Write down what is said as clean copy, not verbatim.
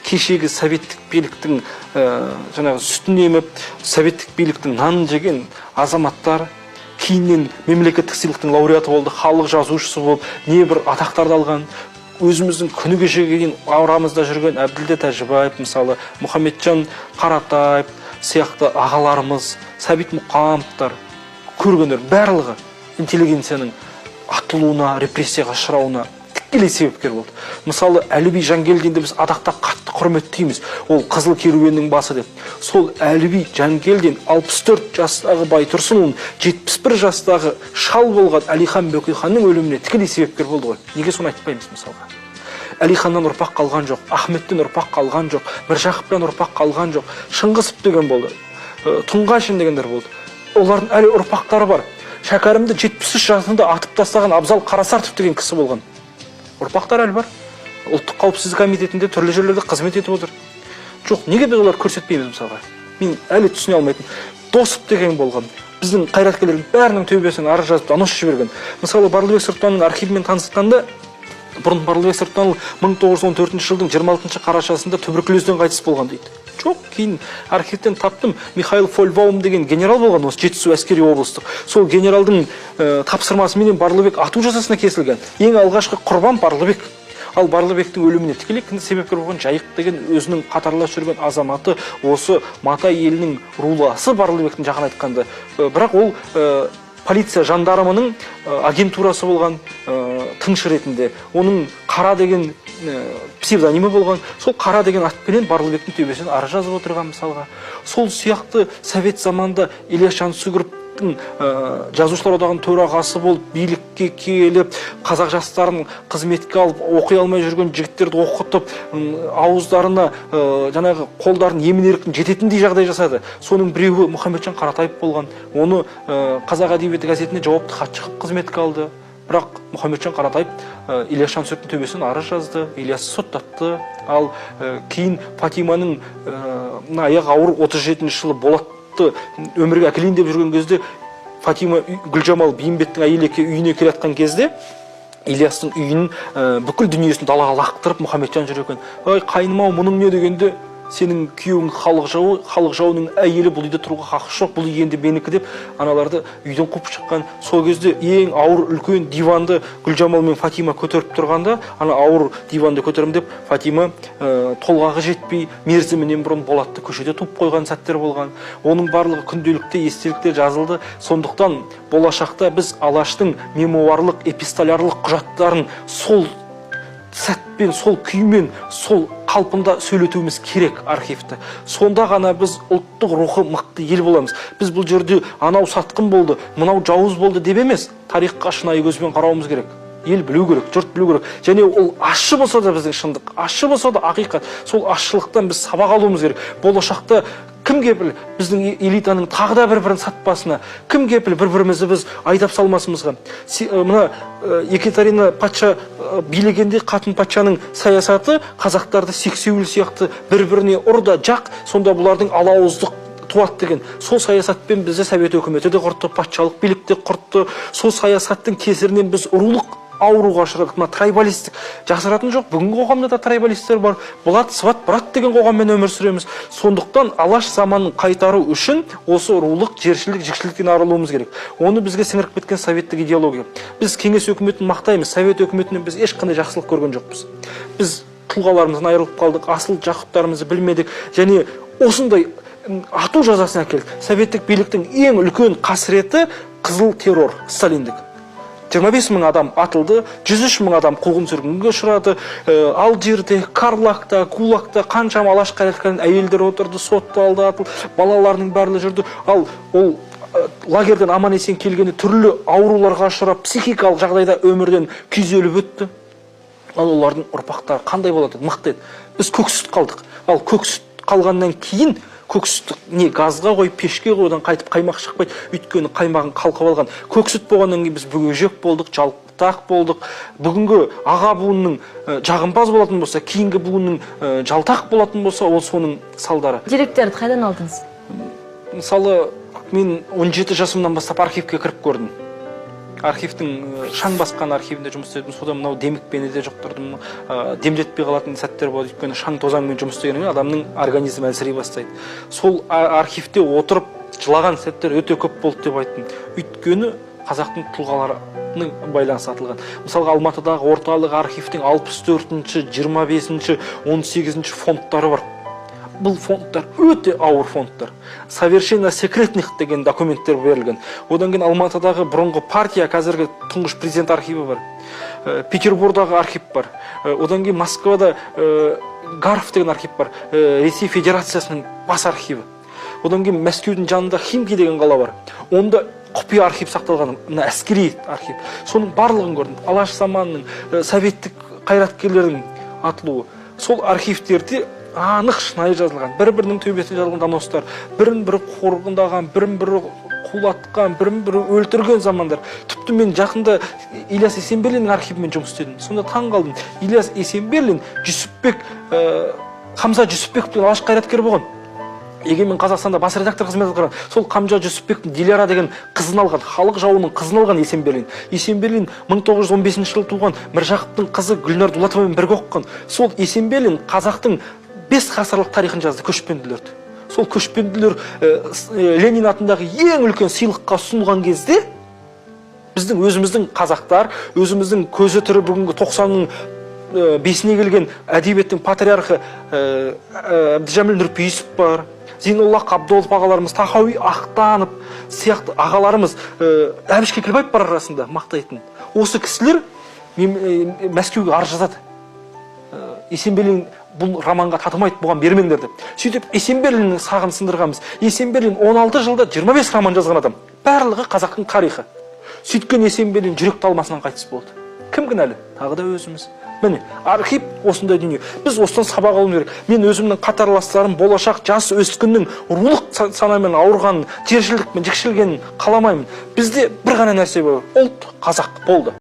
кешегі советтік биліктің жаңағы сүтін еміп, советтік биліктің нанын жеген азаматтар кейіннен мемлекеттік сыйлықтың лауреаты болды, халық жазушысы болып, небір атақтарды алған, өзіміздің күні кешеге дейін аурамызда жүрген Әбділда Тәжібаев, мысалы, Мұхамеджан Қаратаев сияқты ағаларымыз, Сәбит Мұқановтар, көргендер барлығы интеллигенцияның атылуына, репрессияға ұшырауына тікелей себепкер болды. Мысалы, Әліби Жангелдинді біз адақта қатты құрметтейміз. Ол Қызыл керуеннің басы деп. Сол Әліби Жангелдин 64 жастағы Байтұрсынұлын 71 жастағы шал болған Әлихан Бөкейханның өліміне тікелей себепкер болды ғой. Неге соны айтпаймыз мысалға? Әлиханнан ұрпақ қалған жоқ, Ахметтен ұрпақ қалған жоқ, Міржақыптан ұрпақ қалған жоқ, Шыңғысов деген болды, Тұңғашин дегендер болды. Олардың әлі ұрпақтары бар. Шәкәрімді 73 жасында атып тастаған Абзал Қарасартов деген кісі болған. Ұрпақтар әлі бар. Ұлттық қауіпсіздік комитетінде түрлі жерлерде қызмет етіп отыр. Жоқ, неге біз олар көрсетпейміз мысалға? Мен әлі түсіне алмайтын. Досып деген болған. Біздің қайраткерлердің бәрінің төбесін арыз жазып анонс жіберген. Мысалы, Барлыбек Сырттанның архивімен танысқанда, бұрын Барлыбек Сырттанұлы 1914 жылдың 26 қарашасында туберкулезден қайтыс болған дейді. Жоқ, кейін архивтен таптым, Михаил Фольбаум деген генерал болған, осы Жетісу әскери облыстық. Сол генералдың тапсырмасымен Барлыбек ату жазасына кесілген. Ең алғашқы құрбан Барлыбек. Ал Барлыбектің өліміне тікелей себепкер болған Жайық деген өзінің қатарлас жүрген азаматы, осы Матай елінің руласы Барлыбектің жақын айтқанда. Бірақ ол полиция жандармының агентурасы болған тыңшы ретінде. Оның Қара деген псевдонимі болған. Сол Қара деген атпенен Барлыбектің төбесін арыз жазып отырған мысалға. Сол сияқты совет заманда Ильяс Жансүгіровтің жазушылар одағының төрағасы болып, билікке келіп, қазақ жастарын қызметке алып, оқи алмай жүрген жігіттерді оқытып, ауыздарына жаңағы қолдарын емін-еркін жететіндей жағдай жасады. Соның біреуі Мұхамеджан Қаратаев болған. Оны Қазақ әдебиеті газетіне жауапты хатшы қылып қызметке алды. Бірақ Мұхамеджан Қаратаев Ильяс Жансүгіровтің төбесін арыз жазды, Ильясты соттатты. Ал кейін Фатиманың аяғы ауыр 37 жылы Болатты өмірге әкелейін деп жүрген кезде, Фатима Гүлжамал Бейімбеттің әйелі үйіне келе жатқан кезде, Ильястың үйін бүкіл дүниесін далаға лақтырып Мұхамеджан жүр екен. Ой, қайным-ау, мұның не дегенде, сенің күйеуің халық жауының әйелі, бұл үйде тұруға хақы жоқ, бұл үй енді менікі деп аналарды үйден қуып шыққан. Сол кезде ең ауыр үлкен диванды Гүлжамал мен Фатима көтеріп тұрғанда, ана ауыр диванды көтерім деп Фатима толғағы жетпей, мерзімінен бұрын Болатты көшеде туып қойған сәттер болған. Оның барлығы күнделікте естелікте жазылды. Сондықтан болашақта біз Алаштың мемуарлық, эпистолярлық құжаттарын сол сәтпен, сол күймен, сол қалпында сөйлетуіміз керек архивті. Сонда ғана біз ұлттық рухы мықты ел боламыз. Біз бұл жерде анау сатқын болды, мынау жауыз болды деп емес, тарихқа шынайы көзбен қарауымыз керек. Ел білу керек, жұрт білу керек. Және ол ащы болса да біздің шындық, ащы болса да ақиқат. Сол ащылықтан біз сабақ алуымыз керек. Болашақта кім кепіл біздің элитаның тағы да бір-бірін сатпасына? Кім кепіл бір-бірімізді біз айдап салмасымызға? Мына Екатерина патша билегенде қатын патшаның саясаты қазақтарды сексеуіл сияқты бір-біріне ұрда жақ, сонда бұлардың алауыздық туат деген. Сол саясатпен бізді совет өкіметі де құртты, патшалық билік те құртты. Сол саясаттың кесірінен біз рулық ауруға ұшырадық. Мына трайбалистік жасыратын жоқ. Бүгінгі қоғамда да трайбалистер бар. Болат, Сыбат, Брат деген қоғаммен өмір сүреміз. Сондықтан Алаш заманын қайтару үшін осы рулық, жершілік, жікшіліктен арылуымыз керек. Оны бізге сіңіріп кеткен советтік идеология. Біз кеңес өкіметін мақтаймыз. Совет өкіметінен біз ешқандай жақсылық көрген жоқпыз. Біз тұлғаларымыздан айырылып қалдық, асыл жақыптарымызды білмедік. Және осындай ату жазасын әкелдік. Советтік биліктің ең үлкен қасіреті қызыл террор, сталиндік. 25 мың адам атылды, 103 мың адам қуғын сүргінге ұшырады. Алжирде, Карлакта, Гулакта қаншама Алаш қайраткерінің әйелдер отырды, сотталды, атылды, балаларының бәрі жүрді. Ал ол лагерден аман есен келгені түрлі ауруларға ұшырап, психикалық жағдайда өмірден күйзеліп өтті. Ал олардың ұрпақтары қандай болады? Мықты еді. Біз көксүт қалдық. Ал көксүт қалғаннан кейін көксүтті не газға қойып, пешке қойдан қайтып қаймақ шықпайды. Өйткені қаймағын қалқып алған. Көксүт болғаннан кейін біз бүгежек болдық, жалпақ болдық. Бүгінгі аға буынның жағымпаз болатын болса, кейінгі буынның жалтақ болатын болса, ол соның салдары. Деректерді қайдан алдыңыз? Мысалы, мен 17 жасымнан бастап архивке кіріп көрдім. архивтің шаң басқан архивінде жұмыс істедім. Сода мынау демікпені жоқ тұрдым. Демдетпей қалатын сәттер болды. Өйткені шаң тозаңмен жұмыс істегеннен адамның организмі әлсірей бастайды. Сол архивте отырып жылаған сәттер өте көп болды деп айттым. Өйткені қазақтың тұлғаларының байланысы атылған. Мысалға Алматыдағы орталық архивтің 64-ші, 25-ші, 18-ші фондтары бар. Бұл фондтар өте ауыр фондтар. Совершенно секретных деген документтер берілген. Одан кейін Алматыдағы бұрынғы партия, қазіргі тұңғыш президент архиві бар. Петербургдағы архив бар. Одан кейін Москвада Гаров деген архив бар. Ресей Федерациясының бас архиві. Одан кейін Мәскеудің жанында Химки деген қала бар. Онда құпия архив сақталған, әскери архив. Соның барлығын көрдім. Алаш заманының, советтік қайраткерлердің атылуы. Сол архивтерде анық шынайы жазылған, бір-бірінің төбесіне жазылған доностар, бірін-бірі қорғындаған, бірін-бірі құлатқан, бірін-бірі өлтірген замандар. Тіпті мен жақында Ильяс Есенберлиннің архивімен жұмыс істедім. Сонда таң қалдым. Ильяс Есенберлин, Хамза Жүсіпбековтің алаш қайраткері болған. Егемен Қазақстанда бас редактор қызмет атқарған. Сол Хамза Жүсіпбектің Диляра деген қызын алған, халық жауының қызын алған Есенберлин. Есенберлин 1915 жылы туған, Міржақыптың қызы Гүлнар Дулатовамен бірге оқыған. Сол Есенберлин қазақтың 5 ғасырлық тарихын жазды, көшпенділерді. Сол көшпенділер Ленин атындағы ең үлкен сыйлыққа ұсынылған кезде біздің өзіміздің қазақтар, өзіміздің көзі тірі бүгінгі 90-ның 5-іне келген әдебиеттің патриархы Әбдіжәміл Нұрпейісов бар, Зейнолла Қабдолов ағаларымыз, Тахауи Ақтанов сияқты ағаларымыз, Әбіш Кекілбаев бар арасында мақтайтын. Осы кісілер Мәскеуге арыз жазады. Есенберлин бұл романға татымайды, бұған бермеңдер деп. Сөйтіп Есенберлиннің сағын сындырғанбыз. Есенберлин 16 жылда 25 роман жазған адам. Барлығы қазақтың тарихы. Сөйткен Есенберлин жүрек талмасынан қайтыс болды. Кім кінәлі? Тағы да өзіміз. Міне, архив осындай дүние. Біз осыдан сабақ алуымыз керек. Мен өзімнің қатарластарым болашақ жас өскіннің рулық санамен ауырғанын, жершілдікпен жікшілгенін қаламаймын. Бізде бір ғана нәрсе бар. Ұлт қазақ болды.